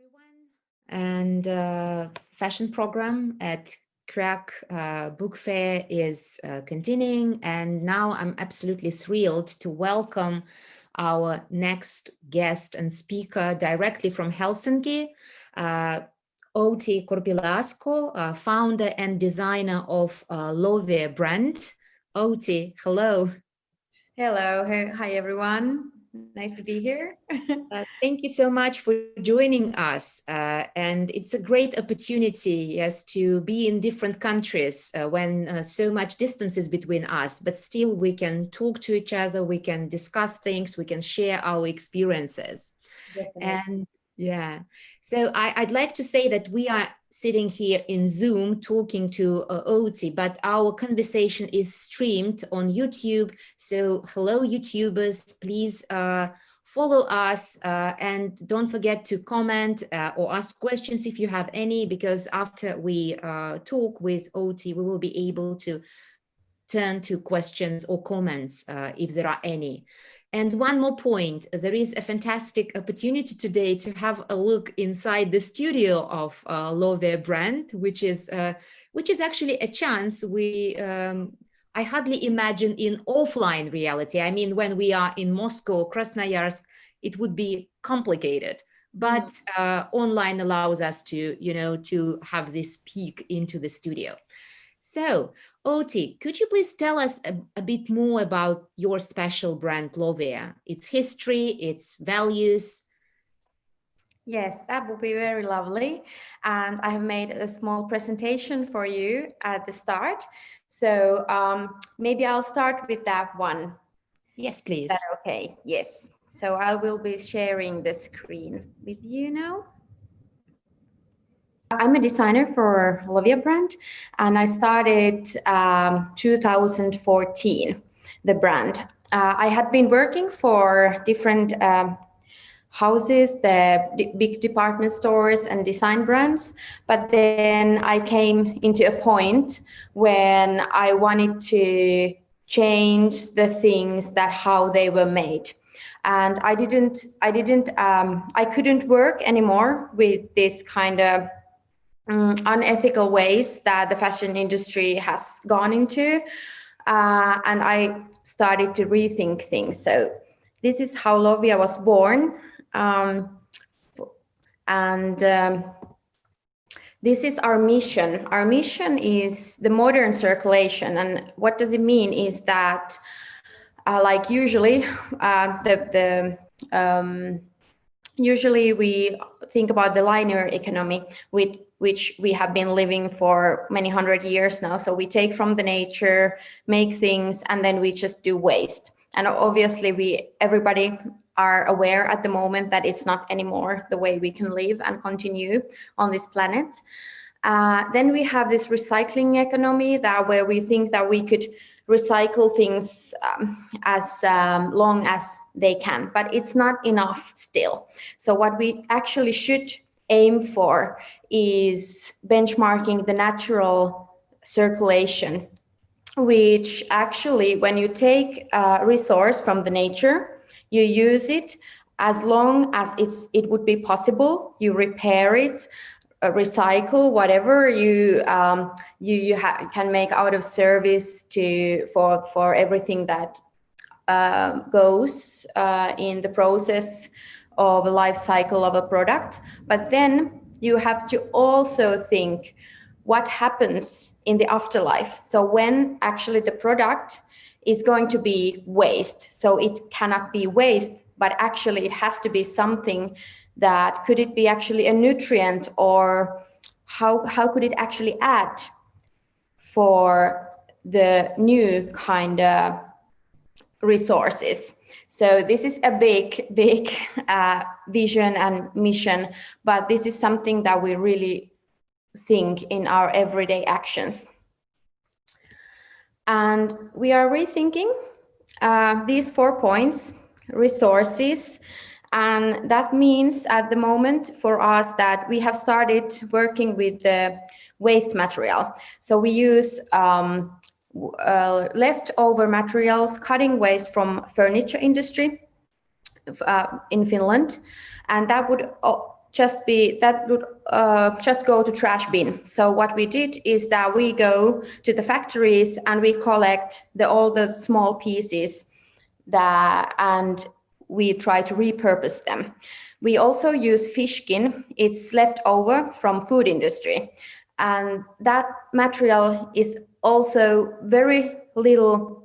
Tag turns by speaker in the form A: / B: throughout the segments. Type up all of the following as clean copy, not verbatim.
A: everyone. And fashion program at Crack Book Fair is continuing. And now I'm absolutely thrilled to welcome our next guest and speaker directly from Helsinki, Outi Korpilaakso, founder and designer of Lovia brand. Outi, hello.
B: Hello, hi everyone. Nice to be here.
A: Thank you so much for joining us. And it's a great opportunity, yes, to be in different countries when so much distance is between us, but still we can talk to each other, we can discuss things, we can share our experiences.
B: Definitely.
A: And yeah, so I'd like to say that we are sitting here in Zoom talking to Outi, but our conversation is streamed on YouTube. So hello, YouTubers, please follow us and don't forget to comment or ask questions if you have any, because after we talk with Outi, we will be able to turn to questions or comments if there are any. And one more point, there is a fantastic opportunity today to have a look inside the studio of Lovia brand, which is actually a chance I hardly imagine in offline reality. I mean, when we are in Moscow, Krasnoyarsk, it would be complicated. But online allows us to, to have this peek into the studio. So, Outi, could you please tell us a bit more about your special brand, Lovia, its history, its values?
B: Yes, that would be very lovely. And I have made a small presentation for you at the start. So maybe I'll start with that one.
A: Yes, please.
B: Is that okay? Yes. So I will be sharing the screen with you now. I'm a designer for Lovia brand, and I started 2014, the brand. I had been working for different houses, the big department stores and design brands, but then I came into a point when I wanted to change the things that how they were made. And I couldn't work anymore with this kind of unethical ways that the fashion industry has gone into. And I started to rethink things. So this is how Lovia was born. This is our mission. Our mission is the modern circulation. And what does it mean is that, like usually, usually we think about the linear economy, which we have been living for many hundred years now. So we take from the nature, make things, and then we just do waste. And obviously everybody are aware at the moment that it's not anymore the way we can live and continue on this planet. Then we have this recycling economy where we think that we could recycle things as long as they can, but it's not enough still. So what we actually should aim for is benchmarking the natural circulation, which actually, when you take a resource from the nature, you use it as long as it would be possible, you repair it, recycle whatever you can make out of service for everything that goes in the process of a life cycle of a product. But then you have to also think what happens in the afterlife. So when actually the product is going to be waste, so it cannot be waste, but actually it has to be something that could it be actually a nutrient, or how could it actually add for the new kind of resources. So this is a big vision and mission, but this is something that we really think in our everyday actions. And we are rethinking these 4 points: resources. And that means at the moment for us that we have started working with the waste material. So we use leftover materials, cutting waste from furniture industry in Finland. And that would would just go to trash bin. So what we did is that we go to the factories and we collect all the small pieces and we try to repurpose them. We also use fish skin. It's left over from food industry, and that material is also very little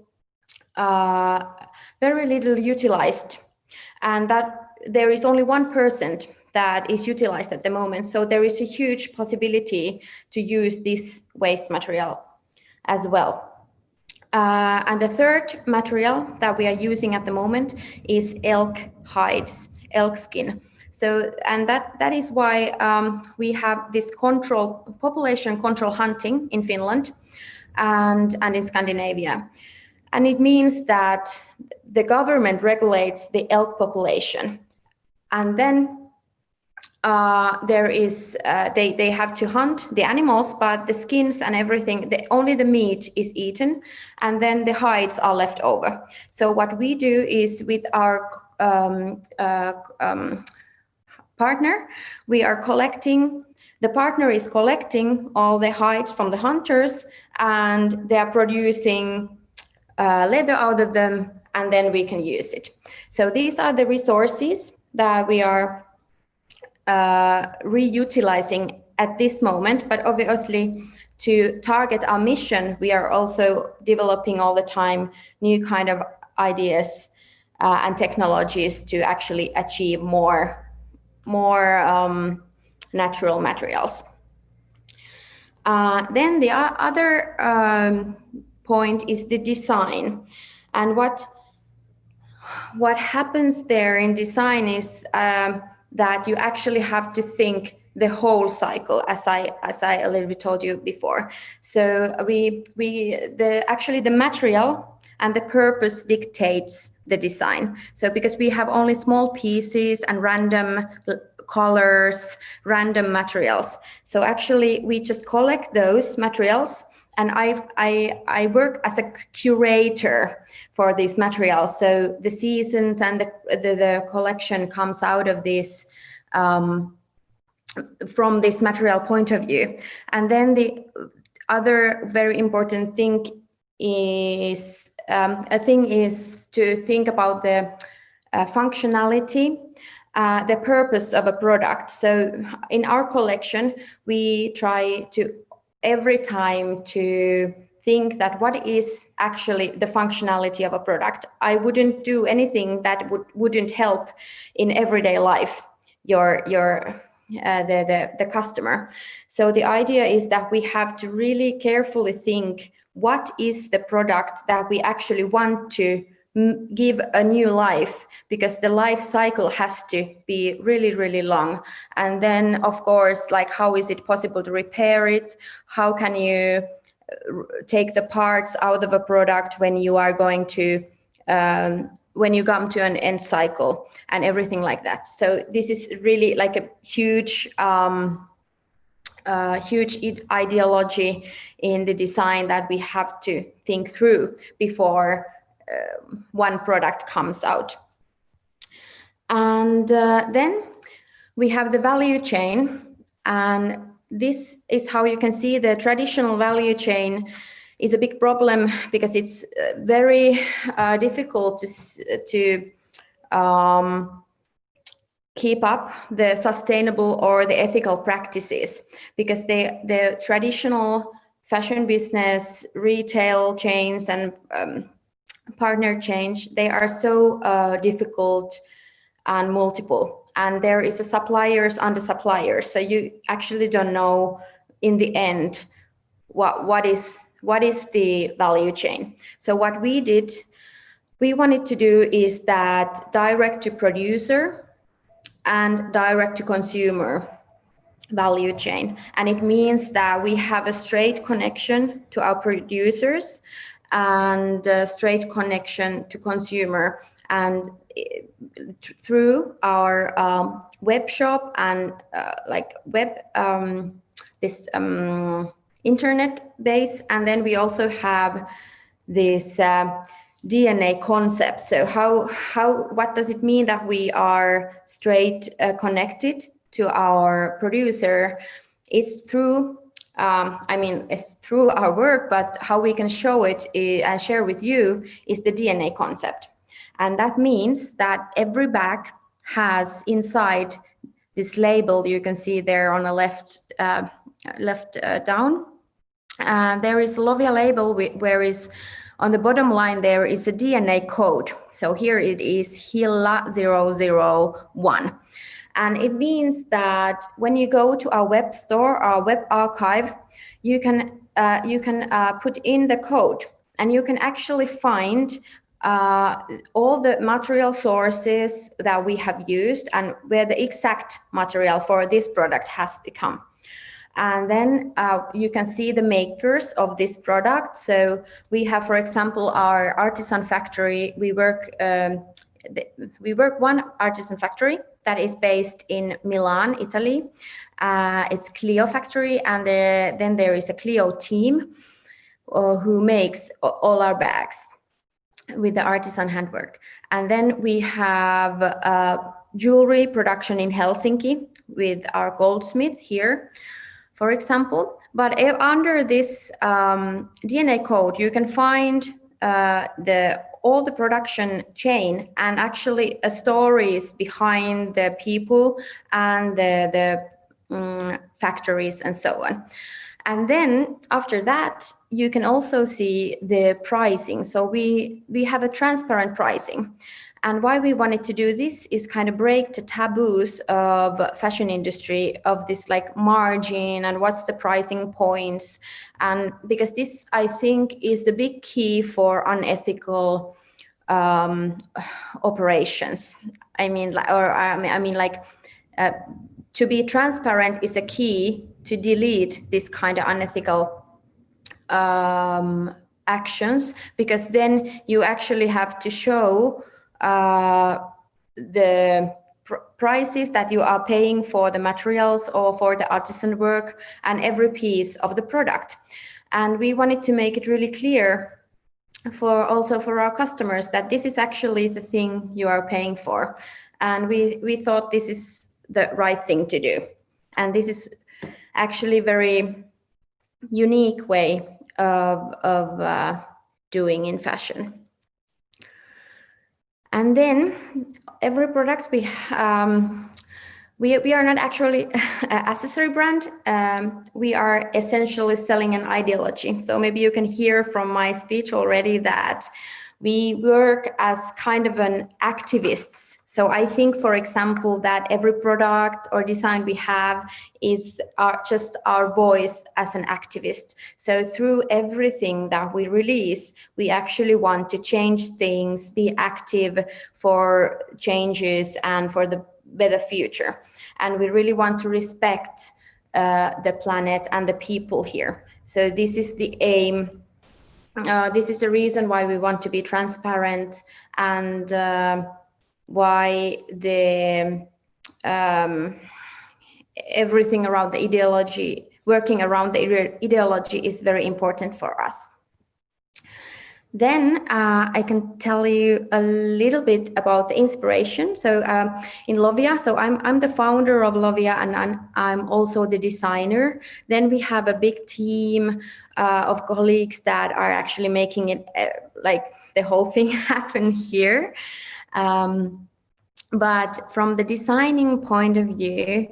B: utilized, and that there is only 1% that is utilized at the moment. So there is a huge possibility to use this waste material as well. And the third material that we are using at the moment is elk hides, elk skin. So, and that is why we have this population control hunting in Finland and in Scandinavia. And it means that the government regulates the elk population. And then there is they have to hunt the animals, but the skins and everything, only the meat is eaten, and then the hides are left over. So what we do is with our partner, the partner is collecting all the hides from the hunters, and they are producing leather out of them, and then we can use it. So these are the resources that we are reutilizing at this moment, but obviously to target our mission, we are also developing all the time new kind of ideas and technologies to actually achieve more natural materials. Then the other point is the design, and what happens there in design is that you actually have to think the whole cycle, as I a little bit told you before. So actually the material and the purpose dictates the design. So because we have only small pieces and random colors, random materials. So actually we just collect those materials, and I work as a curator for these materials. So the seasons and the collection comes out of this from this material point of view. And then the other very important thing is to think about the functionality, the purpose of a product. So in our collection, we try to every time to think that what is actually the functionality of a product. I wouldn't do anything that wouldn't help in everyday life the customer. So the idea is that we have to really carefully think what is the product that we actually want to give a new life, because the life cycle has to be really, really long. And then of course, like, how is it possible to repair it? How can you take the parts out of a product when you are going to when you come to an end cycle and everything like that. So this is really like a huge ideology in the design that we have to think through before one product comes out. And then we have the value chain, and this is how you can see the traditional value chain is a big problem, because it's very difficult to keep up the sustainable or the ethical practices, because the traditional fashion business, retail chains, and partner chains, they are so difficult and multiple, and there is a suppliers under suppliers, so you actually don't know in the end what is the value chain. So what we wanted to do is that direct to producer and direct to consumer value chain, and it means that we have a straight connection to our producers and a straight connection to consumer, and through our web shop and internet base. And then we also have this DNA concept. So what does it mean that we are straight connected to our producer is through, it's through our work, but how we can show it and share with you is the DNA concept. And that means that every bag has inside this label you can see there on the left down. There is a Lovia label where is on the bottom line there is a DNA code. So here it is HILA001. And it means that when you go to our web store, our web archive, you can put in the code, and you can actually find all the material sources that we have used and where the exact material for this product has become. And then you can see the makers of this product. So we have, for example, our artisan factory. We work one artisan factory that is based in Milan, Italy. It's Clio factory, and then there is a Clio team who makes all our bags with the artisan handwork. And then we have jewelry production in Helsinki with our goldsmith here, for example. But under this DNA code, you can find all the production chain and actually stories behind the people and the factories and so on. And then after that, you can also see the pricing. So we have a transparent pricing. And why we wanted to do this is kind of break the taboos of fashion industry, of this like margin and what's the pricing points. And because this, I think, is a big key for unethical operations. To be transparent is a key to delete this kind of unethical actions, because then you actually have to show the prices that you are paying for the materials or for the artisan work and every piece of the product. And we wanted to make it really clear for our customers that this is actually the thing you are paying for. And we thought this is the right thing to do. And this is actually very unique way of doing in fashion. And then every product we are not actually an accessory brand. We are essentially selling an ideology. So maybe you can hear from my speech already that we work as kind of an activists. So I think, for example, that every product or design we have is just our voice as an activist. So through everything that we release, we actually want to change things, be active for changes and for the better future. And we really want to respect the planet and the people here. So this is the aim. This is the reason why we want to be transparent, and why the everything around the ideology, working around the ideology is very important for us. Then I can tell you a little bit about the inspiration. So in Lovia, so I'm the founder of Lovia, and I'm also the designer. Then we have a big team of colleagues that are actually making it like the whole thing happen here. But from the designing point of view,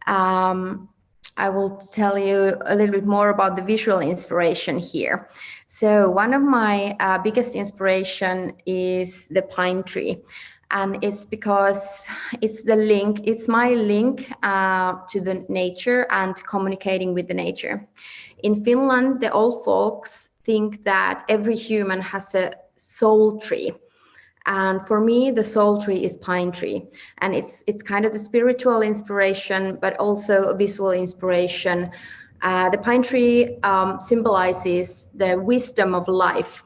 B: I will tell you a little bit more about the visual inspiration here. So one of my biggest inspiration is the pine tree. And it's because it's my link to the nature and communicating with the nature. In Finland, the old folks think that every human has a soul tree. And for me, the soul tree is pine tree. And it's kind of the spiritual inspiration, but also a visual inspiration. The pine tree symbolizes the wisdom of life.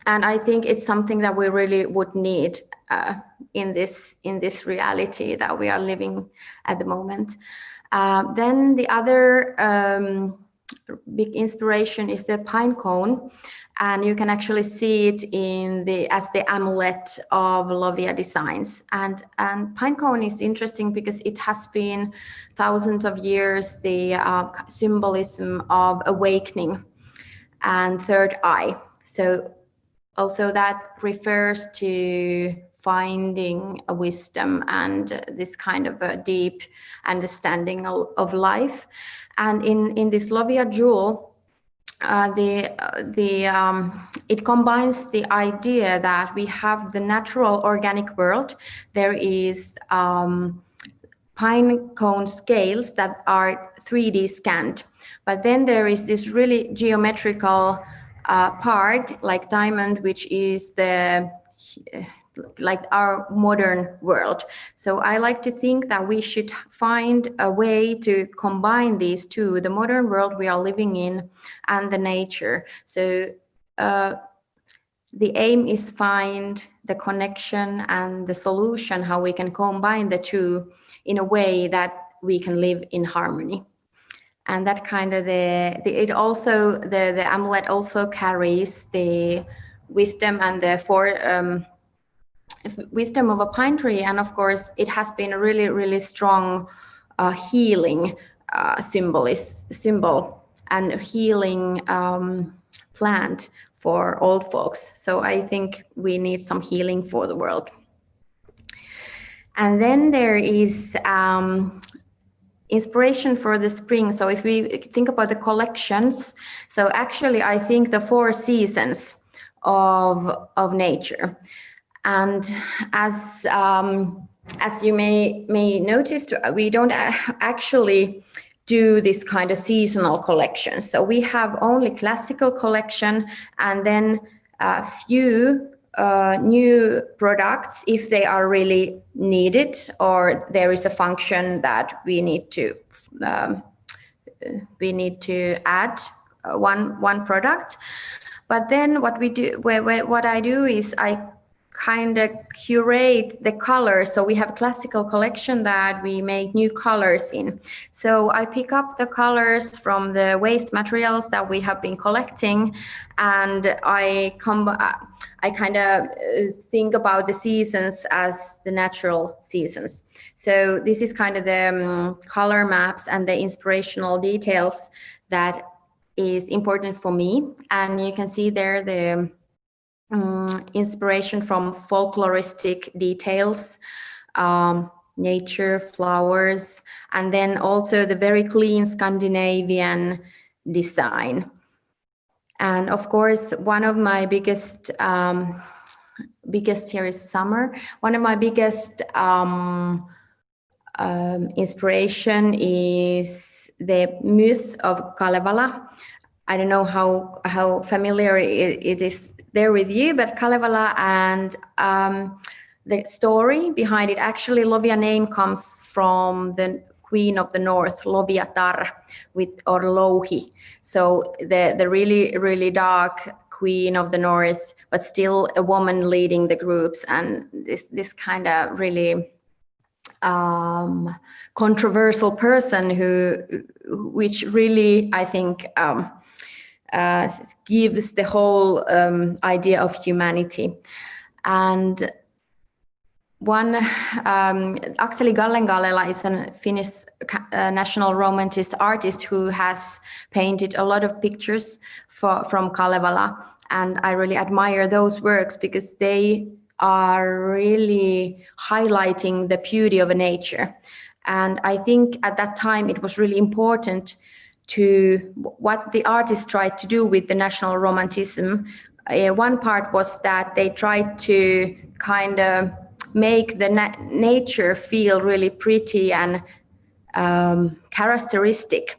B: And I think it's something that we really would need in this reality that we are living at the moment. Then the other big inspiration is the pine cone, and you can actually see it as the amulet of Lovia designs. And pine cone is interesting because it has been thousands of years the symbolism of awakening and third eye. So also that refers to finding a wisdom and this kind of a deep understanding of life. And in this Lovia jewel, it combines the idea that we have the natural organic world. There is pine cone scales that are 3D scanned, but then there is this really geometrical part like diamond, which is like our modern world. So I like to think that we should find a way to combine these two, the modern world we are living in and the nature. So the aim is find the connection and the solution, how we can combine the two in a way that we can live in harmony. And that kind of the amulet also carries the wisdom and the wisdom of a pine tree. And of course, it has been a really, really strong healing symbol and healing plant for old folks. So I think we need some healing for the world. And then there is inspiration for the spring. So if we think about the collections, so actually I think the 4 seasons of nature. And as you may notice, we don't actually do this kind of seasonal collection. So we have only classical collection, and then a few new products if they are really needed, or there is a function that we need to add one product. But then what we do, what I do is I kind of curate the colors. So we have a classical collection that we make new colors in. So I pick up the colors from the waste materials that we have been collecting, and I kind of think about the seasons as the natural seasons. So this is kind of the color maps and the inspirational details that is important for me. And you can see there the inspiration from folkloristic details, nature, flowers, and then also the very clean Scandinavian design. And of course, one of my biggest here is summer. One of my biggest inspiration is the myth of Kalevala. I don't know how familiar it is there with you, but Kalevala and the story behind it, actually Lovia name comes from the queen of the north, Loviatar, or Louhi. So the really, really dark queen of the north, but still a woman leading the groups, and this kind of really controversial person which really, I think, gives the whole idea of humanity. And one, Akseli Gallen-Gallela is a Finnish national romantic artist who has painted a lot of pictures from Kalevala. And I really admire those works because they are really highlighting the beauty of nature. And I think at that time it was really important to what the artists tried to do with the national romanticism. One part was that they tried to kind of make the nature feel really pretty and characteristic,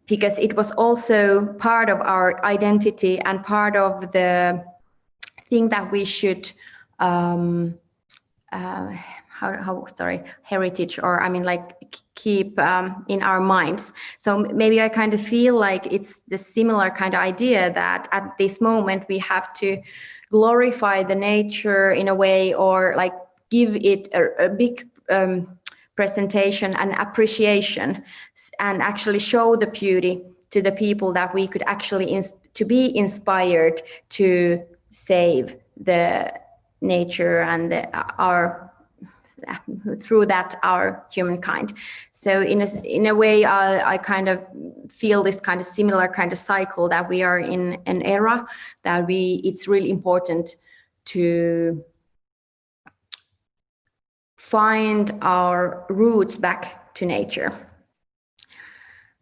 B: because it was also part of our identity and part of the thing that we should heritage, or I mean like keep in our minds. So maybe I kind of feel like it's the similar kind of idea that at this moment we have to glorify the nature in a way, or like give it a big presentation and appreciation, and actually show the beauty to the people that we could actually to be inspired to save the nature and our through that our humankind. So in a way, I kind of feel this kind of similar kind of cycle, that we are in an era that it's really important to find our roots back to nature.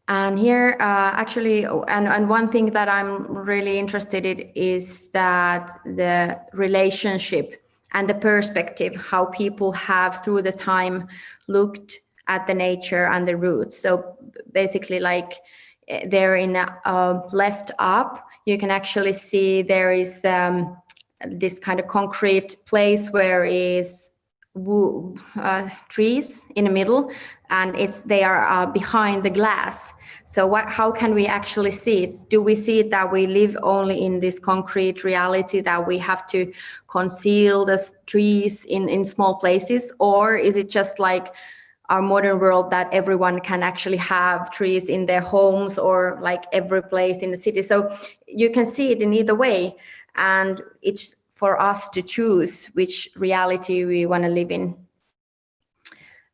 B: And here, actually, and one thing that I'm really interested in is that the relationship and the perspective, how people have through the time looked at the nature and the roots. So basically, like there in left up, you can actually see there is this kind of concrete place where is trees in the middle, and they are behind the glass. So how can we actually see it? Do we see it that we live only in this concrete reality, that we have to conceal the trees in small places? Or is it just like our modern world, that everyone can actually have trees in their homes or like every place in the city? So you can see it in either way. And it's for us to choose which reality we want to live in.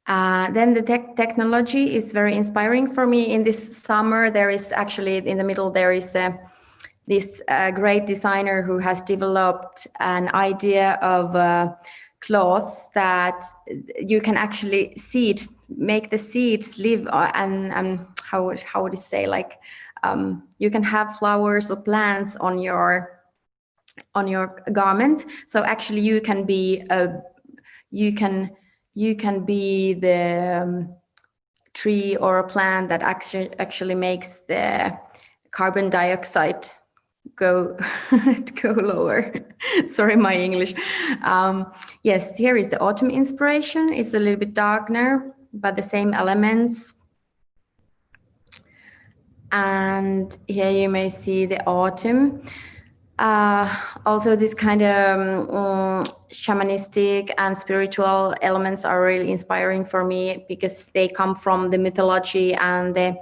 B: Then the technology is very inspiring for me. In this summer, there is actually in the middle, there is this great designer who has developed an idea of cloths that you can actually make the seeds live, and how would you say, like you can have flowers or plants on your garment. So actually you can be the tree or a plant that actually makes the carbon dioxide go lower. Sorry, my English. Yes, here is the autumn inspiration. It's a little bit darker, but the same elements. And here you may see the autumn. Also, this kind of shamanistic and spiritual elements are really inspiring for me, because they come from the mythology and the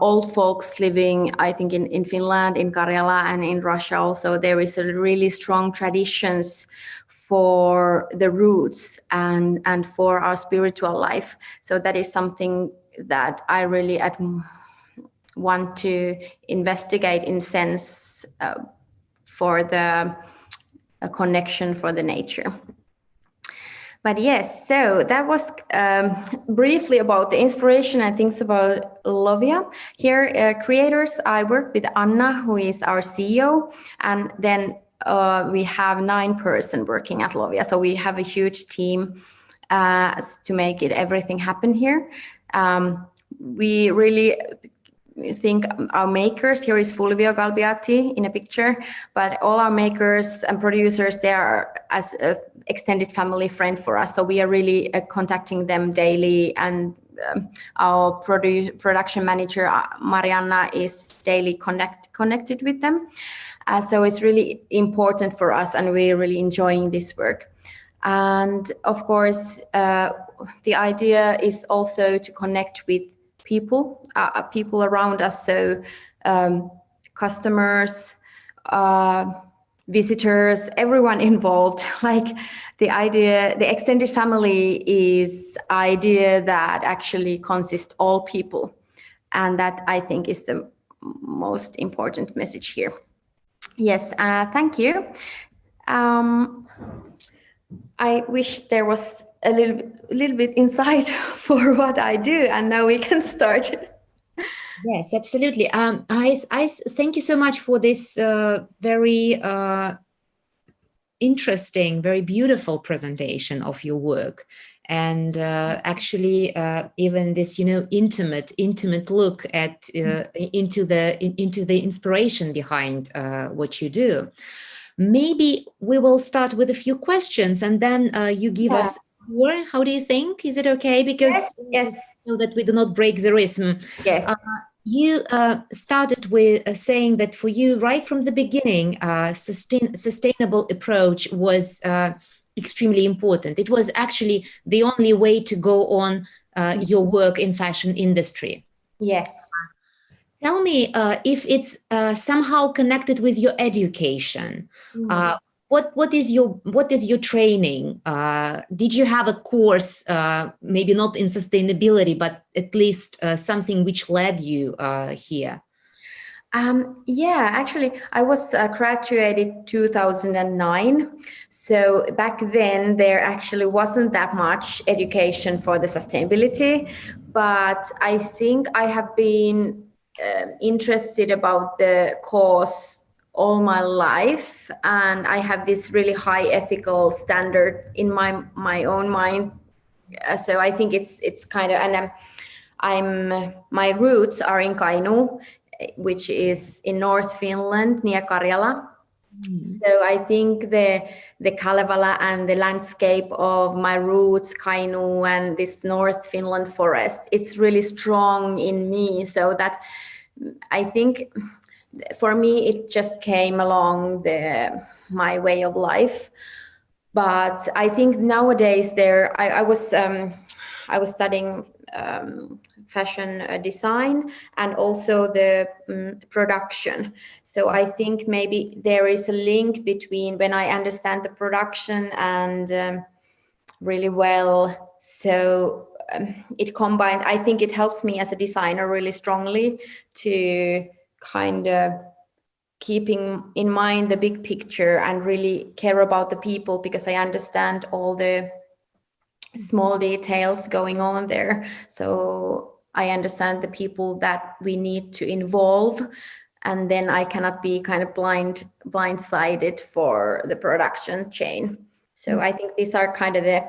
B: old folks living, I think, in Finland, in Karjala, and in Russia also. There is a really strong traditions for the roots and for our spiritual life. So that is something that I really want to investigate, in sense for the connection for the nature. But yes, so that was briefly about the inspiration and things about Lovia. Here, creators, I work with Anna, who is our CEO, and then we have 9 persons working at Lovia. So we have a huge team to make everything happen here. We really think our makers, here is Fulvio Galbiati in a picture, but all our makers and producers, they are as an extended family friend for us. So we are really contacting them daily, and our production manager, Marianna, is daily connected with them. So it's really important for us, and we're really enjoying this work. And of course, the idea is also to connect with people around us, so customers, visitors, everyone involved. Like the extended family is idea that actually consists all people, and that I think is the most important message here. Yes, thank you. I wish there was a little bit insight for what I do, and now we can start.
A: Yes, absolutely. I thank you so much for this very interesting, very beautiful presentation of your work, and actually even this, intimate look at into the inspiration behind what you do. Maybe we will start with a few questions, and then you give us. How do you think? Is it okay? Because
B: yes.
A: So that we do not break the rhythm.
B: Yes.
A: You started with saying that for you, right from the beginning, sustainable approach was extremely important. It was actually the only way to go on your work in fashion industry.
B: Yes.
A: Tell me if it's somehow connected with your education. What is your training? Did you have a course, maybe not in sustainability, but at least something which led you here?
B: Yeah, actually, I was graduated 2009. So back then, there actually wasn't that much education for the sustainability, but I think I have been interested about the cause all my life, and I have this really high ethical standard in my own mind. So I think it's kind of, and my roots are in Kainuu, which is in North Finland near Karjala. So I think the Kalevala and the landscape of my roots, Kainuu, and this North Finland forest, it's really strong in me. So that I think for me it just came along my way of life. But I think nowadays I was studying fashion design and also the production. So I think maybe there is a link between when I understand the production and really well. So it combined, I think it helps me as a designer really strongly to kind of keeping in mind the big picture and really care about the people, because I understand all the small details going on there. So I understand the people that we need to involve, and then I cannot be kind of blindsided for the production chain. So I think these are kind of the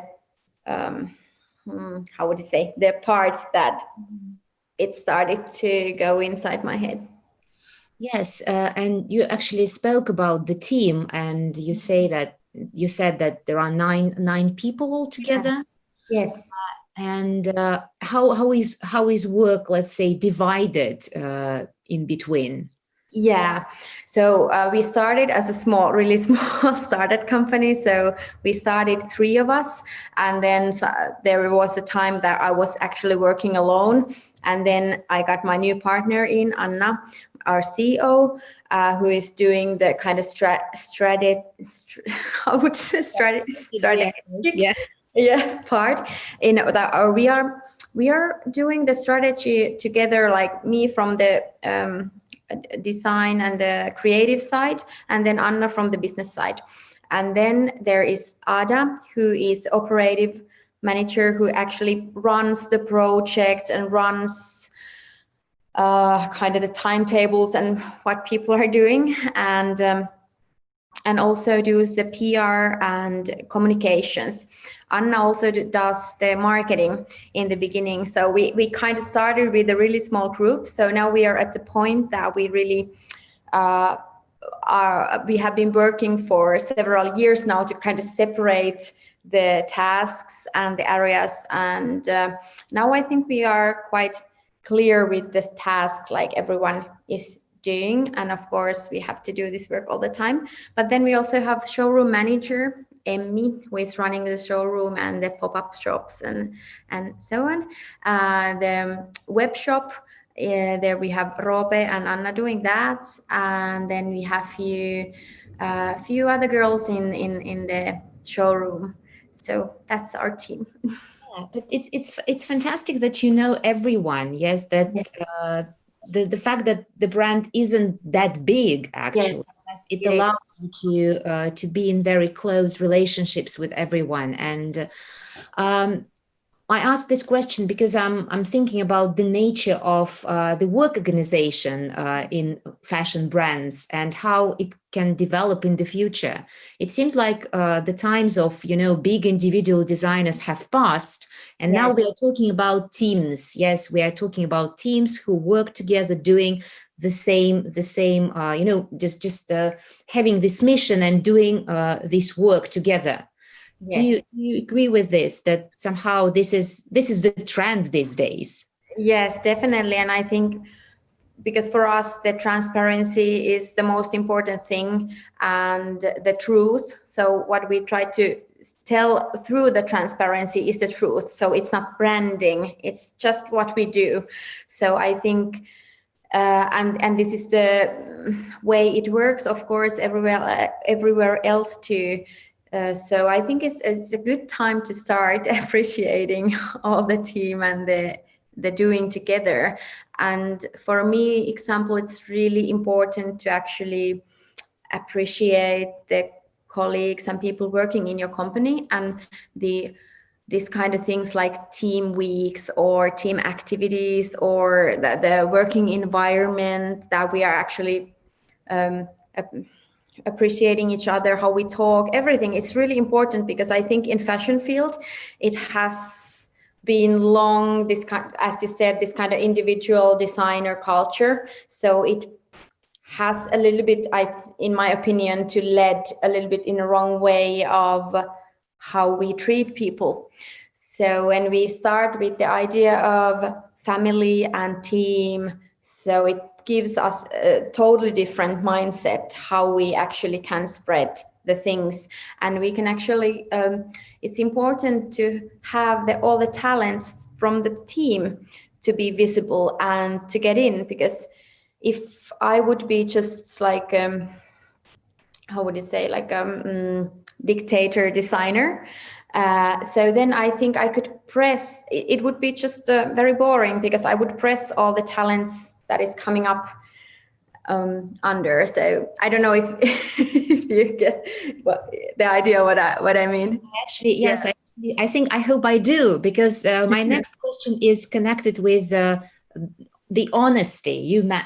B: how would you say, the parts that it started to go inside my head.
A: Yes, and you actually spoke about the team, and you said that there are nine people altogether.
B: Yes.
A: And how is work, let's say, divided in between?
B: Yeah, so we started as a really small startup company. So we started 3 of us, and then there was a time that I was actually working alone, and then I got my new partner in, Anna, our CEO, who is doing the kind of I would say strategic, yes, part in that. We are doing the strategy together, like me from the design and the creative side, and then Anna from the business side. And then there is Ada, who is operative manager, who actually runs the project and runs kind of the timetables and what people are doing, and also does the PR and communications. Anna also does the marketing in the beginning. So we kind of started with a really small group. So now we are at the point that we really we have been working for several years now to kind of separate the tasks and the areas. And now I think we are quite clear with this task, like everyone is doing. And of course, we have to do this work all the time. But then we also have showroom manager, Emmy, who is running the showroom and the pop-up shops and so on. The web shop, there we have Robe and Anna doing that. And then we have a few other girls in the showroom. So that's our team.
A: Yeah, but it's fantastic that you know everyone. Yes, that the fact that the brand isn't that big actually. Yes, it allows you to be in very close relationships with everyone. And I ask this question because I'm thinking about the nature of the work organization in fashion brands and how it can develop in the future. It seems like the times of big individual designers have passed, and now we are talking about teams. Yes, we are talking about teams who work together, doing the same. Just having this mission and doing this work together. Yes. Do you agree with this, that somehow this is the trend these days?
B: Yes, definitely. And I think because for us, the transparency is the most important thing and the truth. So what we try to tell through the transparency is the truth. So it's not branding, it's just what we do. So I think and this is the way it works, of course, everywhere else too. So I think it's a good time to start appreciating all the team and the doing together. And for me, example, it's really important to actually appreciate the colleagues and people working in your company, and these kind of things like team weeks or team activities, or the working environment, that we are actually appreciating each other, how we talk, everything is really important, because I think in fashion field it has been long, this kind, as you said, this kind of individual designer culture. So it has a little bit, in my opinion, to lead a little bit in the wrong way of how we treat people. So when we start with the idea of family and team, so it gives us a totally different mindset, how we actually can spread the things. And we can actually, it's important to have all the talents from the team to be visible and to get in, because if I would be just like, how would you say, like dictator designer, so then I think I could press, it would be just very boring, because I would press all the talents that is coming up under. So I don't know if, if you get the idea what I mean.
A: Actually, yes, yeah. I hope I do, because my next question is connected with the honesty.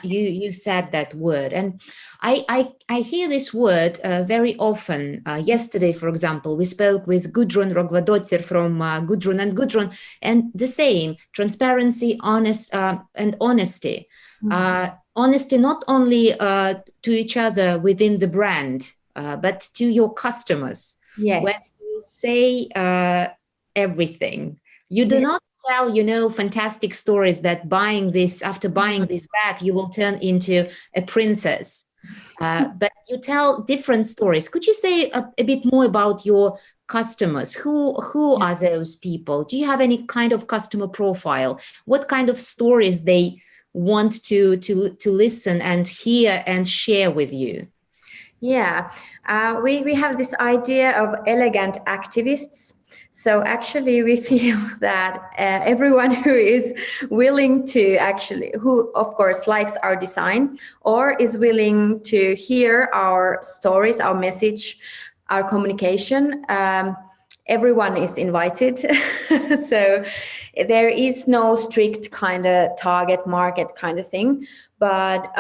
A: You said that word, and I hear this word very often. Yesterday, for example, we spoke with Gudrun Rogvadottir from Gudrun and Gudrun, and the same: transparency, and honesty. Honesty not only to each other within the brand, but to your customers.
B: Yes.
A: When you say everything, you do not tell, fantastic stories that after buying this bag, you will turn into a princess. But you tell different stories. Could you say a bit more about your customers? Who are those people? Do you have any kind of customer profile? What kind of stories they want to listen and hear and share with you?
B: Yeah, we have this idea of elegant activists. So actually we feel that everyone who is willing to actually, who of course likes our design or is willing to hear our stories, our message, our communication, everyone is invited. So there is no strict kind of target market kind of thing, but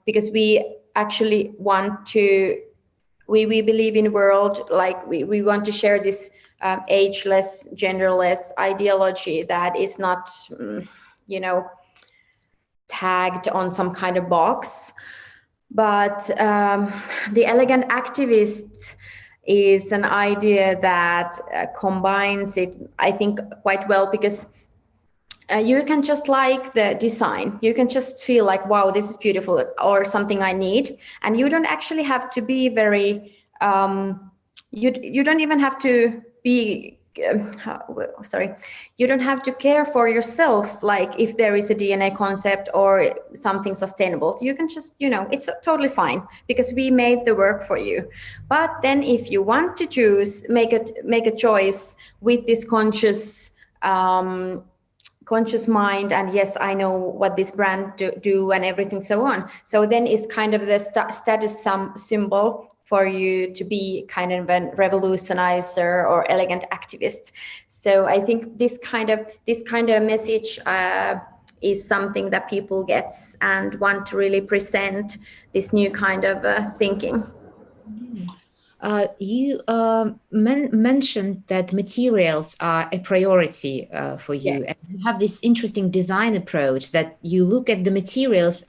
B: because we actually want to, we believe in a world like we want to share this ageless, genderless ideology that is not, tagged on some kind of box. But the elegant activist is an idea that combines it, I think, quite well, because you can just like the design. You can just feel like, wow, this is beautiful, or something I need. And you don't actually have to be very, you don't even have to be, you don't have to care for yourself, like if there is a DNA concept or something sustainable. You can just, it's totally fine, because we made the work for you. But then if you want to choose, make a choice with this conscious mind, and yes, I know what this brand do and everything, so on. So then it's kind of the status symbol for you to be kind of a revolutionizer or elegant activist. So I think this kind of message is something that people get and want to really present, this new kind of thinking.
A: You mentioned that materials are a priority for you, and you have this interesting design approach that you look at the materials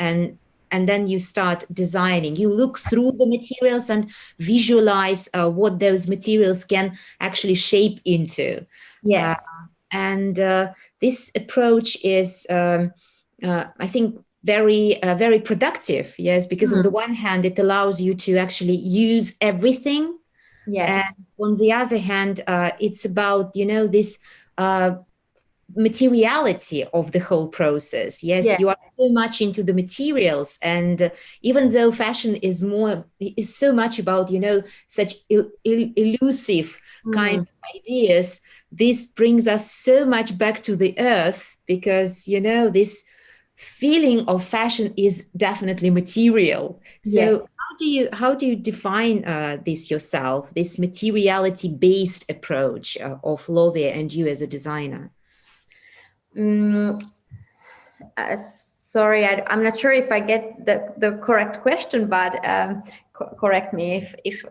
A: and then you start designing. You look through the materials and visualize what those materials can actually shape into.
B: Yes.
A: And this approach is, I think, very productive. Yes, because on the one hand, it allows you to actually use everything.
B: Yes.
A: And on the other hand, it's about, this materiality of the whole process. Yes,
B: Yeah.
A: you are so much into the materials, and even though fashion is so much about, such elusive kind of ideas, this brings us so much back to the earth, because this feeling of fashion is definitely material. So
B: Yeah.
A: how do you define this yourself, this materiality based approach of Lovia and you as a designer?
B: Mm, sorry, I'm not sure if I get the correct question, but correct me if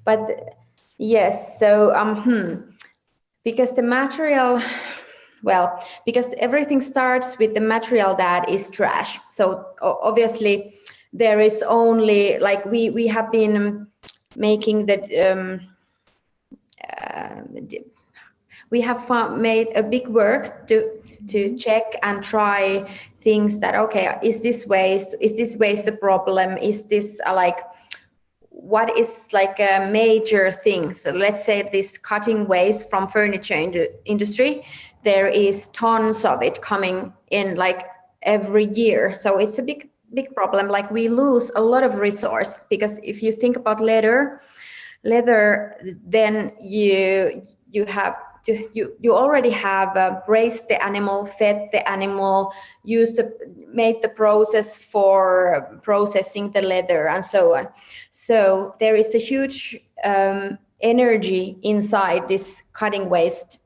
B: but yes. So because the material, well, because everything starts with the material that is trash. So obviously there is only, like, we have been making the we have made a big work to check and try things that, okay, is this waste a problem, is this like, what is like a major thing. So let's say this cutting waste from furniture industry, there is tons of it coming in like every year, so it's a big problem. Like, we lose a lot of resource, because if you think about leather, then you have you already have raised the animal, fed the animal, made the process for processing the leather, and so on. So there is a huge energy inside this cutting waste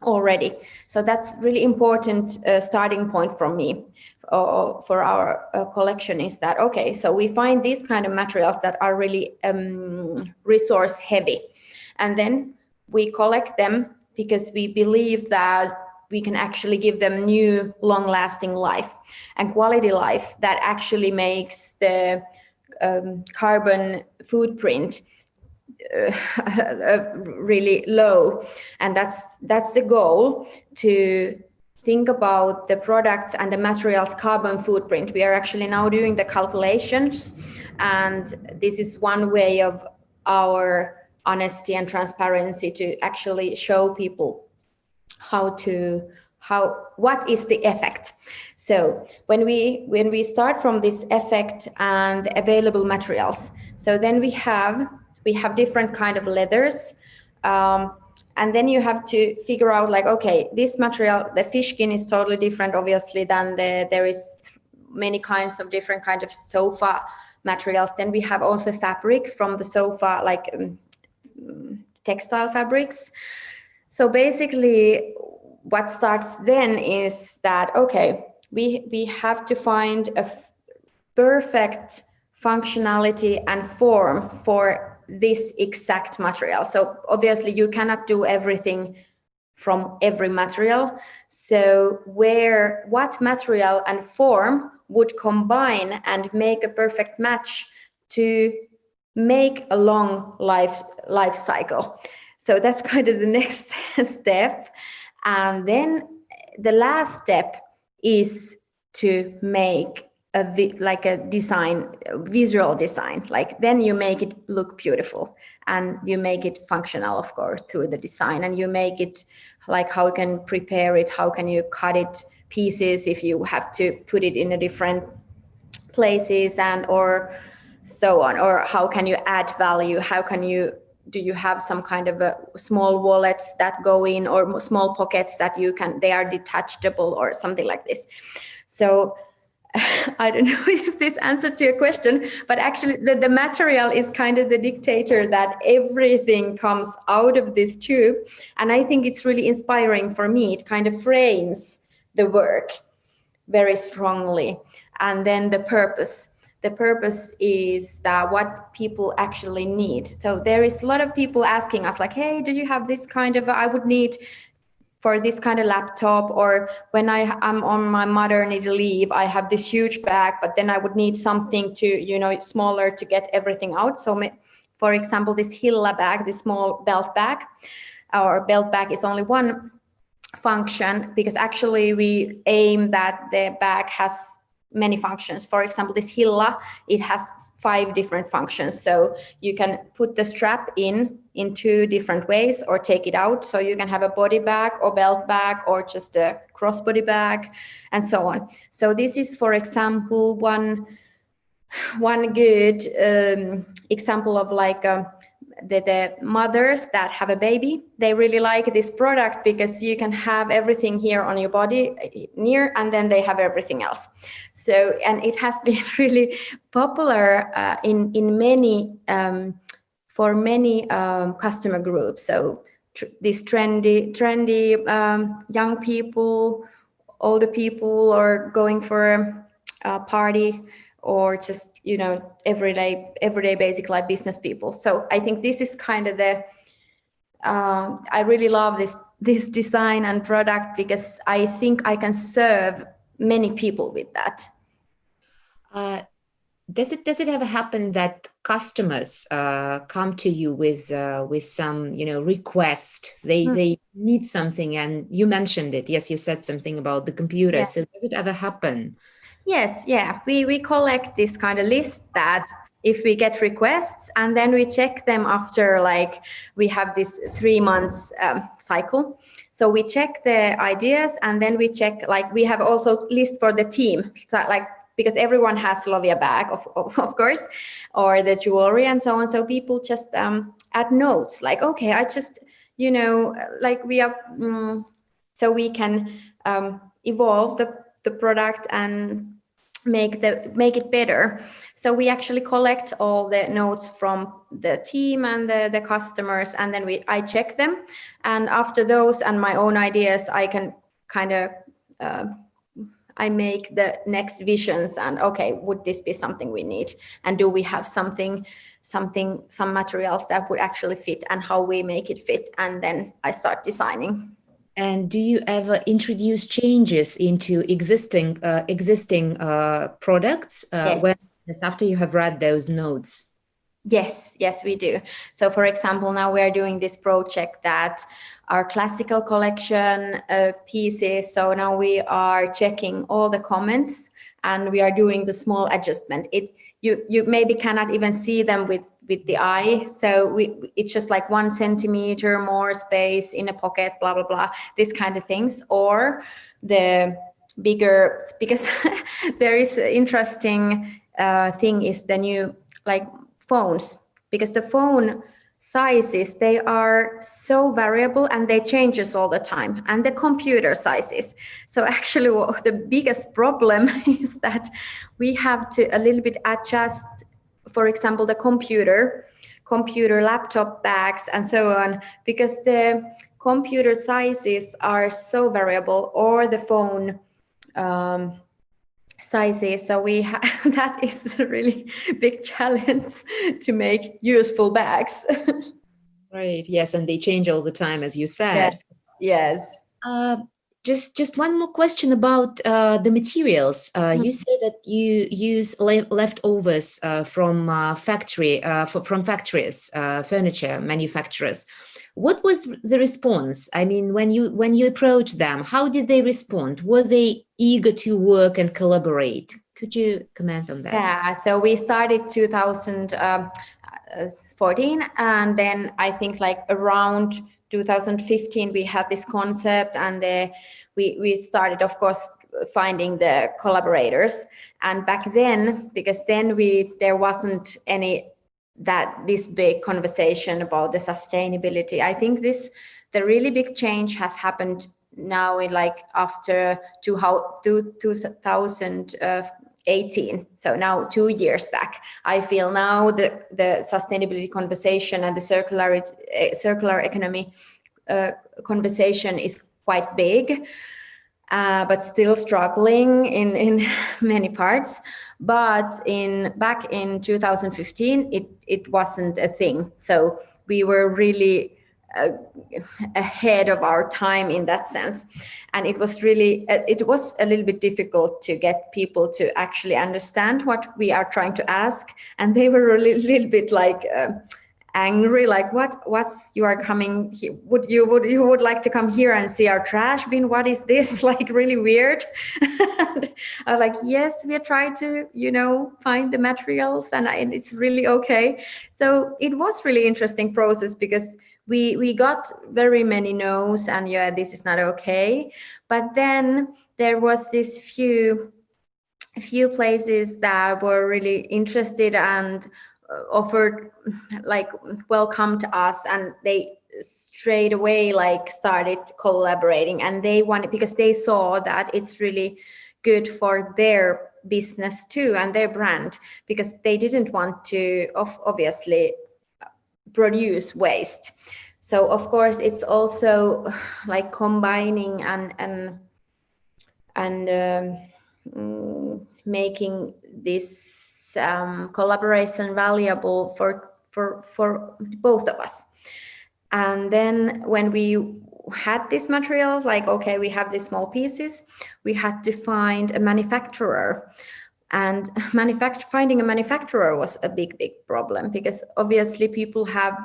B: already. So that's really important starting point from me for our collection, is that, okay, so we find these kind of materials that are really resource heavy, and then we collect them because we believe that we can actually give them new long lasting life and quality life that actually makes the carbon footprint really low. And that's the goal, to think about the products and the materials carbon footprint. We are actually now doing the calculations, and this is one way of our honesty and transparency to actually show people what is the effect. So when we start from this effect and available materials, so then we have different kind of leathers, and then you have to figure out, like, okay, this material, the fish skin, is totally different obviously than there is many kinds of different kind of sofa materials. Then we have also fabric from the sofa, like textile fabrics. So basically what starts then is that, okay, we have to find a perfect functionality and form for this exact material. So obviously you cannot do everything from every material. So what material and form would combine and make a perfect match to make a long life cycle. So that's kind of the next step. And then the last step is to make a visual design. Like, then you make it look beautiful, and you make it functional, of course, through the design, and you make it like, how you can prepare it, how can you cut it pieces if you have to put it in a different places, and or so on, or how can you add value, do you have some kind of a small wallets that go in, or small pockets that they are detachable, or something like this. So I don't know if this answered to your question, but actually the material is kind of the dictator, that everything comes out of this tube. And I think it's really inspiring for me. It kind of frames the work very strongly. And then the purpose is that what people actually need. So there is a lot of people asking us, like, hey, do you have this kind of, I would need for this kind of laptop, or when I'm on my maternity leave, I have this huge bag, but then I would need something to, smaller to get everything out. So for example, this Hilla bag, this small belt bag, our belt bag is only one function, because actually we aim that the bag has many functions. For example, this Hilla, it has 5 different functions. So you can put the strap in 2 different ways or take it out. So you can have a body bag or belt bag or just a crossbody bag and so on. So this is, for example, one good example of like the mothers that have a baby. They really like this product because you can have everything here on your body near, and then they have everything else. So, and it has been really popular in many for many customer groups. So these trendy young people, older people, or going for a party, or just, you know, everyday basic life business people. So I think this is kind of the I really love this design and product because I think I can serve many people with that.
A: Does it ever happen that customers come to you with some, you know, request? They need something, and you mentioned it. Yes, you said something about the computer. Yeah. So does it ever happen?
B: Yes, yeah. We collect this kind of list that if we get requests, and then we check them after, like, we have this 3 months cycle. So we check the ideas, and then we check, like, we have also list for the team. So, like, because everyone has Lovia bag, of course, or the jewelry and so on. So people just add notes like, okay, I just, you know, like we are, so we can evolve the product and make it better. So we actually collect all the notes from the team and the customers, and then I check them. And after those and my own ideas, I can kind of I make the next visions, and okay, would this be something we need? And do we have some materials that would actually fit, and how we make it fit? And then I start designing.
A: And do you ever introduce changes into existing products after you have read those notes?
B: Yes, we do. So for example, now we are doing this project that our classical collection pieces. So now we are checking all the comments, and we are doing the small adjustment. You maybe cannot even see them with the eye. So it's just like 1 centimeter more space in a pocket, blah, blah, blah, this kind of things. Or the bigger, because there is an interesting thing is the new, like, phones, because the phone sizes, they are so variable and they changes all the time, and the computer sizes. So actually the biggest problem is that we have to a little bit adjust, for example, the computer laptop bags and so on, because the computer sizes are so variable, or the phone sizes. So that is a really big challenge to make useful bags.
A: Right. Yes, and they change all the time, as you said.
B: Yes.
A: Just one more question about the materials. You say that you use leftovers from factories, furniture manufacturers. What was the response? I mean, when you approached them, how did they respond? Was they eager to work and collaborate? Could you comment on that?
B: Yeah, so we started 2014, and then I think like around 2015 we had this concept, and we started, of course, finding the collaborators. And back then, because then there wasn't this big conversation about the sustainability. I think the really big change has happened now in, like, after 2018. So now 2 years back, I feel now the sustainability conversation and the circular economy conversation is quite big, but still struggling in many parts. But back in 2015, it wasn't a thing. So we were really ahead of our time in that sense. And it was a little bit difficult to get people to actually understand what we are trying to ask. And they were a little bit like angry, like what you are coming here, you would like to come here and see our trash bin, what is this? Like really weird. And I was like, yes, we are trying to, you know, find the materials, and it's really okay. So it was really interesting process, because we got very many no's, and yeah, this is not okay. But then there was this few places that were really interested and offered, like, welcomed us, and they straight away like started collaborating, and they wanted, because they saw that it's really good for their business too and their brand, because they didn't want to obviously produce waste. So of course it's also like combining and making this collaboration valuable for both of us. And then when we had this material, like, okay, we have these small pieces, we had to find a manufacturer. And finding a manufacturer was a big problem, because obviously people have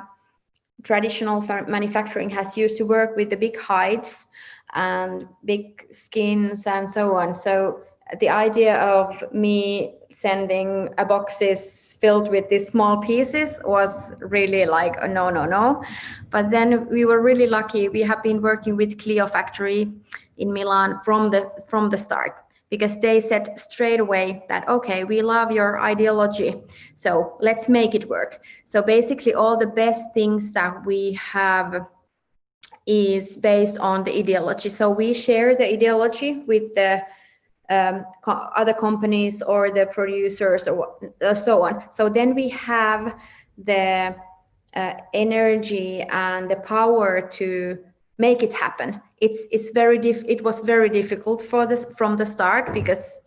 B: traditional manufacturing has used to work with the big hides and big skins and so on. So the idea of me sending a boxes filled with these small pieces was really like a no. But then we were really lucky. We have been working with Clio factory in Milan from the start, because they said straight away that, okay, we love your ideology, so let's make it work. So basically all the best things that we have is based on the ideology. So we share the ideology with the other companies or the producers or so on. So then we have the energy and the power to make it happen. It was very difficult for this from the start, because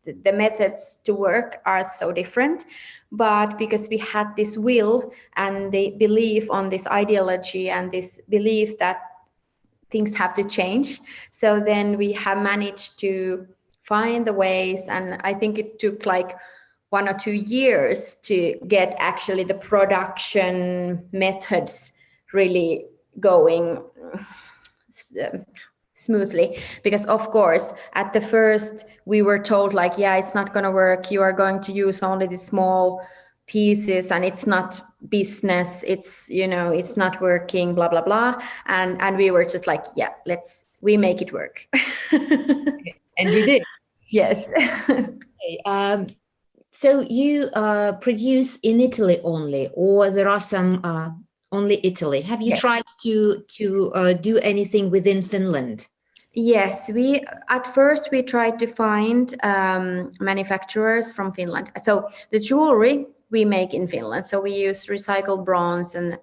B: the methods to work are so different. But because we had this will and the belief on this ideology and this belief that things have to change, so then we have managed to find the ways. And I think it took like 1 or 2 years to get actually the production methods really going smoothly. Because of course at the first we were told like, yeah, it's not going to work, you are going to use only the small pieces and it's not business, it's, you know, it's not working, blah blah blah. And we were just like, yeah, we make it work.
A: And you did.
B: Yes.
A: Okay. So you produce in Italy only, or there are some only Italy? Have you tried to do anything within Finland?
B: Yes, at first we tried to find manufacturers from Finland. So the jewelry we make in Finland. So we use recycled bronze, and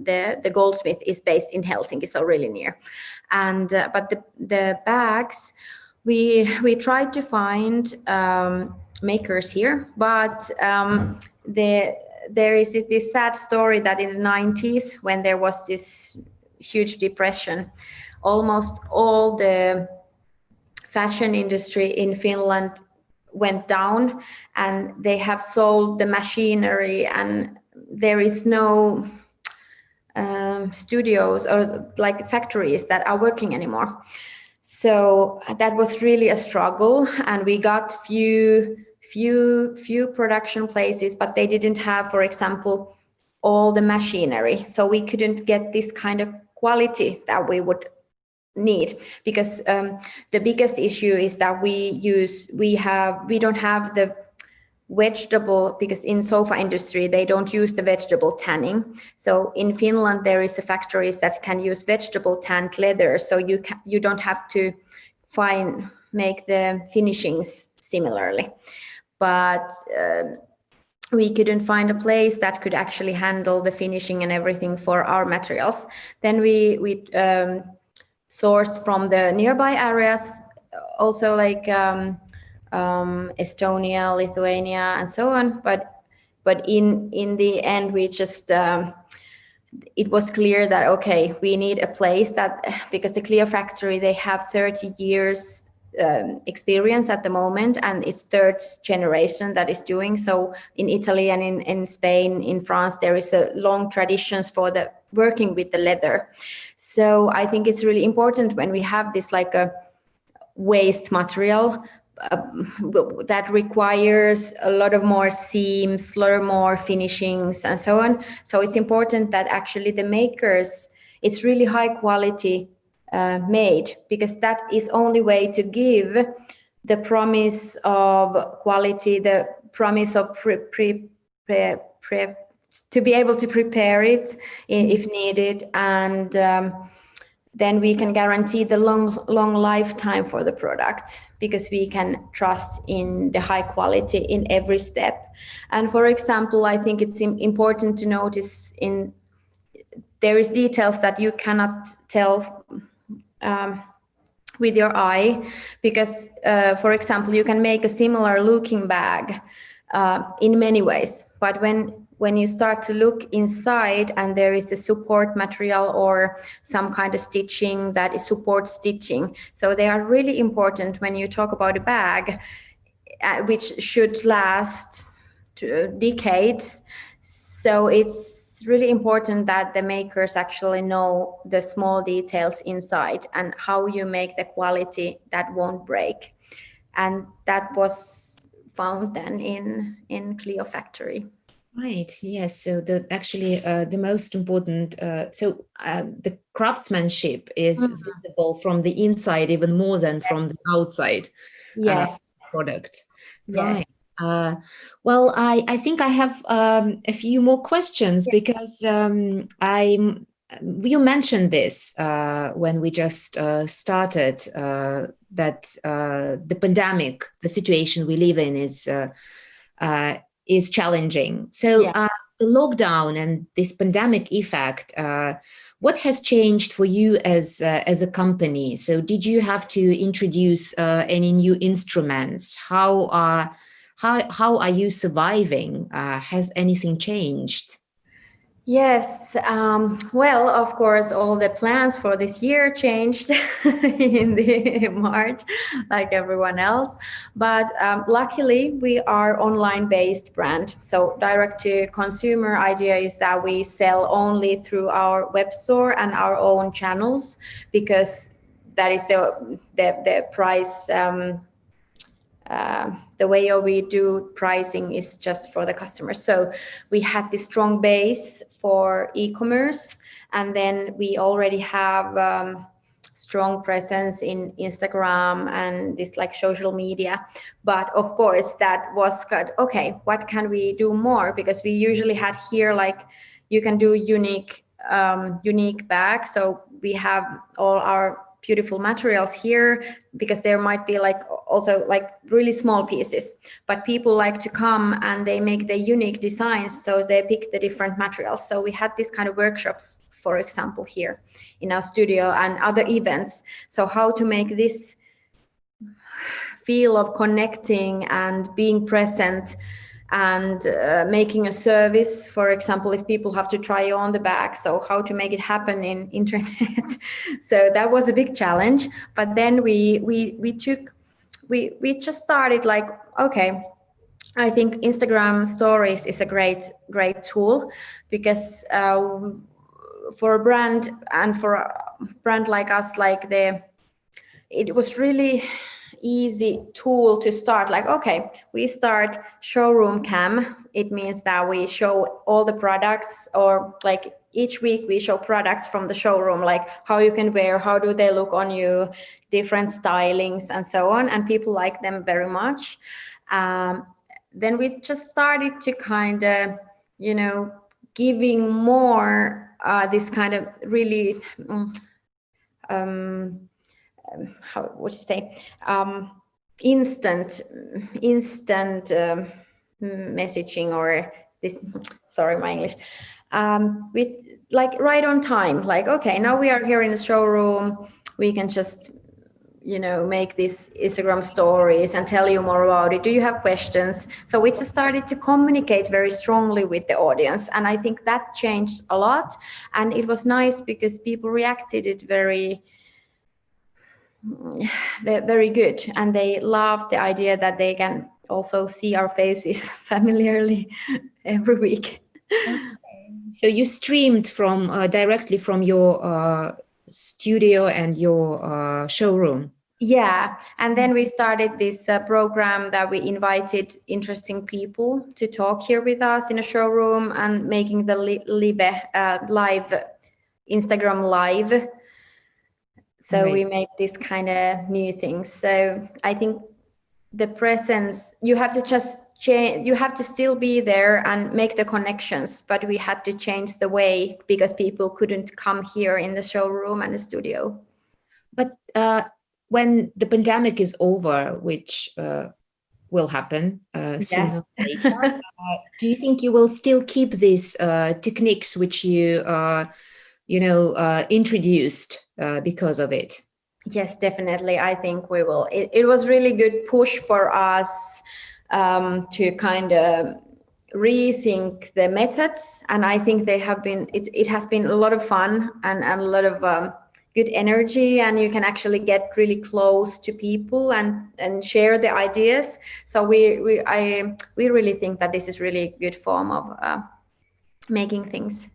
B: the goldsmith is based in Helsinki, so really near. And but the bags, we tried to find makers here, but there is this sad story that in the 90s, when there was this huge depression, almost all the fashion industry in Finland went down, and they have sold the machinery, and there is no studios or like factories that are working anymore. So that was really a struggle, and we got few production places, but they didn't have, for example, all the machinery. So we couldn't get this kind of quality that we would need, because the biggest issue is that we don't have the vegetable, because in sofa industry they don't use the vegetable tanning. So in Finland there is a factories that can use vegetable tanned leather, so you don't have to make the finishings similarly. But we couldn't find a place that could actually handle the finishing and everything for our materials. Then we sourced from the nearby areas, also like Estonia, Lithuania, and so on. But in the end, we just it was clear that okay, we need a place that, because the Clio factory, they have 30 years experience at the moment, and it's third generation that is doing so. In Italy and in Spain, in France, there is a long traditions for the working with the leather. So I think it's really important when we have this like a waste material that requires a lot of more seams, a lot of more finishings and so on. So it's important that actually the makers, it's really high quality made, because that is only way to give the promise of quality, the promise of to be able to prepare it if needed, and then we can guarantee the long lifetime for the product, because we can trust in the high quality in every step. And for example, I think it's important to notice there is details that you cannot tell with your eye, because for example, you can make a similar looking bag in many ways, but when you start to look inside and there is the support material or some kind of stitching that is support stitching, so they are really important when you talk about a bag which should last decades. So it's really important that the makers actually know the small details inside and how you make the quality that won't break, and that was found then in Clio factory.
A: Right. Yes. So the most important. The craftsmanship is visible from the inside even more than from the outside.
B: Yes.
A: Product.
B: Yes.
A: Right. Well, I think I have a few more questions, because you mentioned this when we just started, that the pandemic, the situation we live in is challenging. So the lockdown and this pandemic effect, what has changed for you as a company? So did you have to introduce any new instruments? How are you surviving? Has anything changed?
B: Yes, well, of course, all the plans for this year changed in the March, like everyone else. But luckily, we are online-based brand. So direct-to-consumer idea is that we sell only through our web store and our own channels, because that is the price. The way we do pricing is just for the customers. So we had this strong base for e-commerce, and then we already have strong presence in Instagram and this like social media. But of course, that was good. Okay, what can we do more? Because we usually had here like you can do unique bags. So we have all our beautiful materials here, because there might be like also like really small pieces, but people like to come and they make the unique designs, so they pick the different materials. So we had this kind of workshops, for example, here in our studio and other events. So how to make this feel of connecting and being present and making a service, for example, if people have to try on the bag, so how to make it happen in internet. So that was a big challenge, but then we just started like, okay, I think Instagram stories is a great tool, because for a brand and for a brand like us, like it was really easy tool to start. Like, okay, we start showroom cam. It means that we show all the products, or like each week we show products from the showroom, like how you can wear, how do they look on you, different stylings and so on, and people like them very much. Then we just started to kind of, giving more this kind of really how would you say, instant messaging, or this, sorry, my English, with like right on time, like, okay, now we are here in the showroom, we can just make these Instagram stories and tell you more about it. Do you have questions? So we just started to communicate very strongly with the audience, and I think that changed a lot. And it was nice because people reacted it very very good, and they love the idea that they can also see our faces familiarly every week.
A: So you streamed from directly from your studio and your showroom.
B: Yeah, and then we started this program that we invited interesting people to talk here with us in a showroom and making the live Instagram live. So we made this kind of new things. So I think the presence, you have to just change, you have to still be there and make the connections, but we had to change the way because people couldn't come here in the showroom and the studio.
A: But when the pandemic is over, which will happen sooner or later, do you think you will still keep these techniques which you introduced because of it?
B: Yes, definitely. I think we will. It was really good push for us to kind of rethink the methods, and I think they have been. It has been a lot of fun and a lot of good energy, and you can actually get really close to people and share the ideas. So we really think that this is really good form of making things.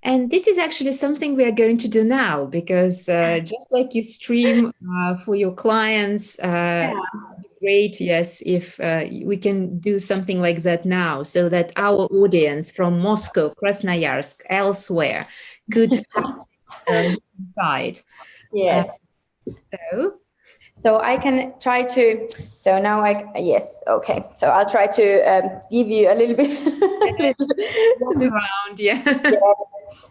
A: And this is actually something we are going to do now, because just like you stream for your clients, great, yes, if we can do something like that now, so that our audience from Moscow, Krasnoyarsk, elsewhere could have inside.
B: Yes. So I can try to, so now yes, okay. So I'll try to give you a little bit.
A: Walk around, yeah.
B: Yes.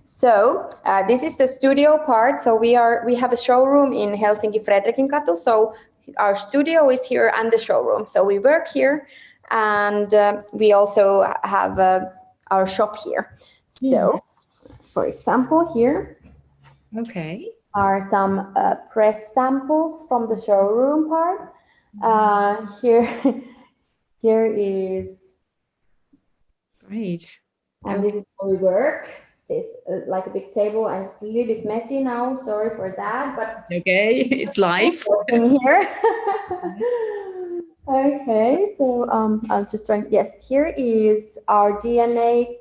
B: So this is the studio part. So we have a showroom in Helsinki, Fredrikinkatu. So our studio is here and the showroom. So we work here, and we also have our shop here. So for example, here.
A: Okay.
B: Are some press samples from the showroom part. Here is
A: great.
B: And this is where we work. It's like a big table, and it's a little bit messy now. Sorry for that, but
A: okay, it's live.
B: Here. Okay, so I'll just try. Yes, here is our DNA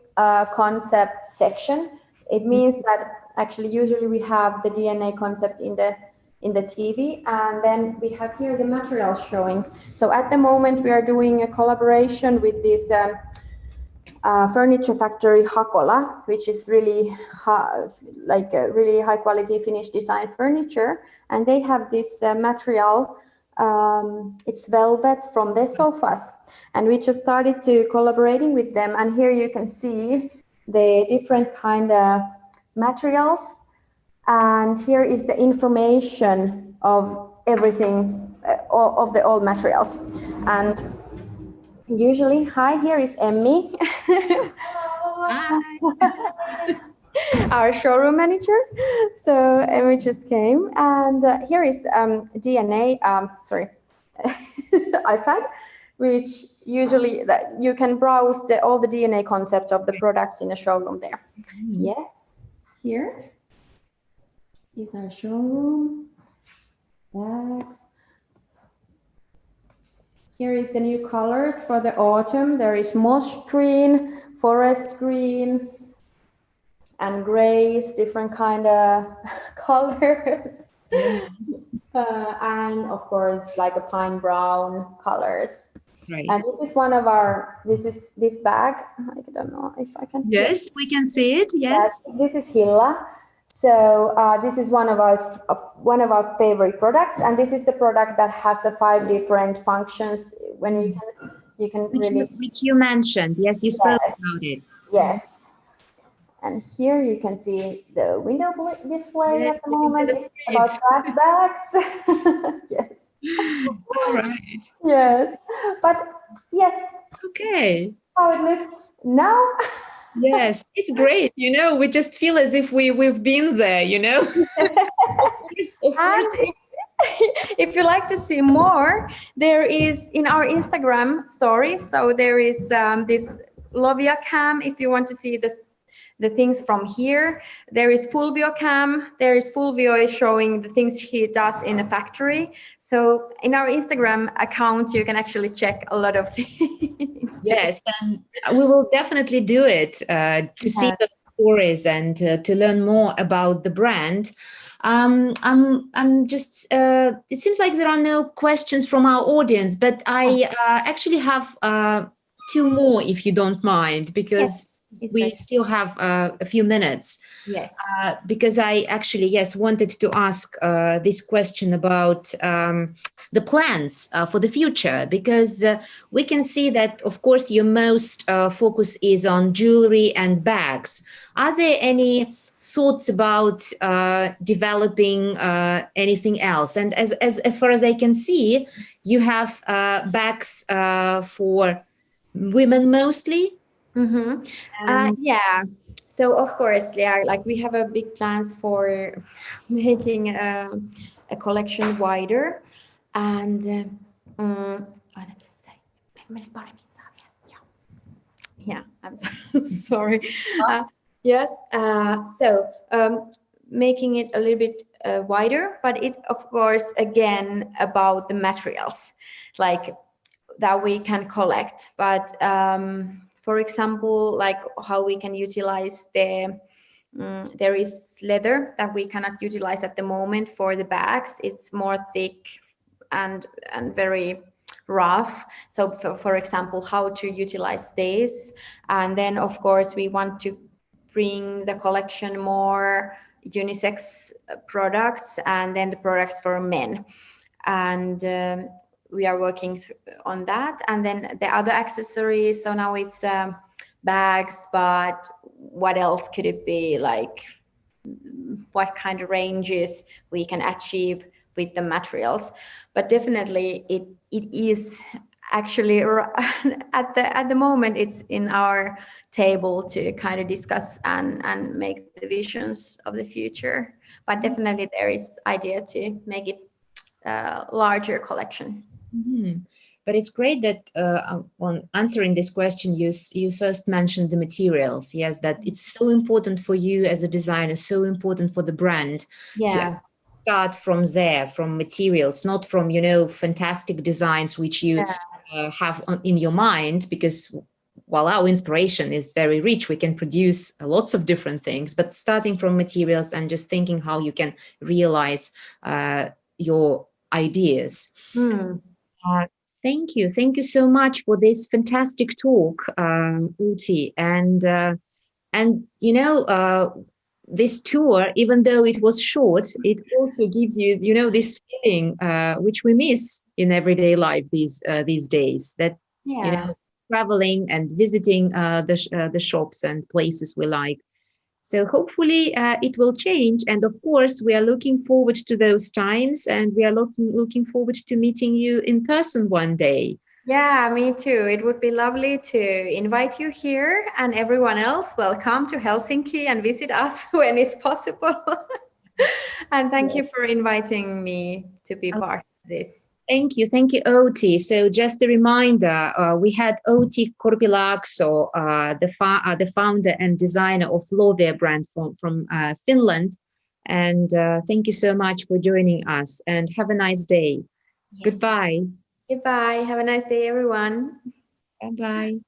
B: concept section. It means that actually usually we have the DNA concept in the TV, and then we have here the materials showing. So at the moment we are doing a collaboration with this furniture factory Hakola, which is really like a really high quality Finnish design furniture, and they have this material. It's velvet from their sofas, and we just started to collaborating with them. And here you can see the different kind of materials, and here is the information of everything of the old materials. And usually, hi, here is Emmy. Our showroom manager. So Emmy just came, and here is DNA, iPad, which usually that you can browse all the DNA concepts of the products in a showroom there. Yes, here is our showroom. Bags. Here is the new colors for the autumn. There is moss green, forest greens, and grays, different kind of colors. And of course, like a pine brown colors. Right. And this is one of our, this bag. I don't know if I can.
A: Yes, we can see it, yes.
B: This is Hilla. So this is one of our favorite products, and this is the product that has 5 different functions. When you can
A: which you mentioned, yes, you spoke about it.
B: Yes, and here you can see the window display at the moment. It's about trash bags. Yes.
A: All right.
B: Yes, but yes.
A: Okay.
B: How it looks now.
A: Yes, it's great. We just feel as if we've been there, Of course.
B: If you like to see more, there is in our Instagram story. So there is this Lovia cam if you want to see this the things from here. There is Fulvio Cam. There is Fulvio is showing the things he does in the factory. So in our Instagram account, you can actually check a lot of things.
A: Yes, and we will definitely do it to see the stories and to learn more about the brand. I'm just. It seems like there are no questions from our audience, but I actually have two more, if you don't mind, because we still have a few minutes.
B: Yes.
A: Because I actually, yes, wanted to ask this question about the plans for the future, because we can see that, of course, your most focus is on jewelry and bags. Are there any thoughts about developing anything else? And as far as I can see, you have bags for women mostly.
B: Yeah. So of course, like we have a big plans for making a collection wider, and yeah, I'm sorry. Yes. So making it a little bit wider, but it of course again about the materials, like that we can collect. But for example, like how we can utilize there is leather that we cannot utilize at the moment for the bags. It's more thick and very rough. So for example, how to utilize this. And then of course we want to bring the collection more unisex products, and then the products for men. And we are working on that. And then the other accessories, so now it's bags, but what else could it be? Like what kind of ranges we can achieve with the materials. But definitely it is actually at the moment it's in our table to kind of discuss and make the visions of the future. But definitely there is idea to make it a larger collection.
A: Mm-hmm. But it's great that on answering this question, you first mentioned the materials. Yes, that it's so important for you as a designer, so important for the brand to start from there, from materials, not from, fantastic designs which you have in your mind, because while our inspiration is very rich, we can produce lots of different things, but starting from materials and just thinking how you can realize your ideas. Thank you. Thank you so much for this fantastic talk, Outi. And this tour, even though it was short, it also gives you, this feeling which we miss in everyday life these days. That traveling and visiting the shops and places we like. So hopefully it will change. And of course, we are looking forward to those times, and we are looking forward to meeting you in person one day.
B: Yeah, me too. It would be lovely to invite you here, and everyone else, welcome to Helsinki and visit us when it's possible. And thank you for inviting me to be part of this.
A: Thank you, Outi. So just a reminder, we had Outi Korpilaakso, the founder and designer of Lovia brand from Finland. And thank you so much for joining us, and have a nice day. Yes. Goodbye.
B: Goodbye. Have a nice day, everyone.
A: Bye-bye.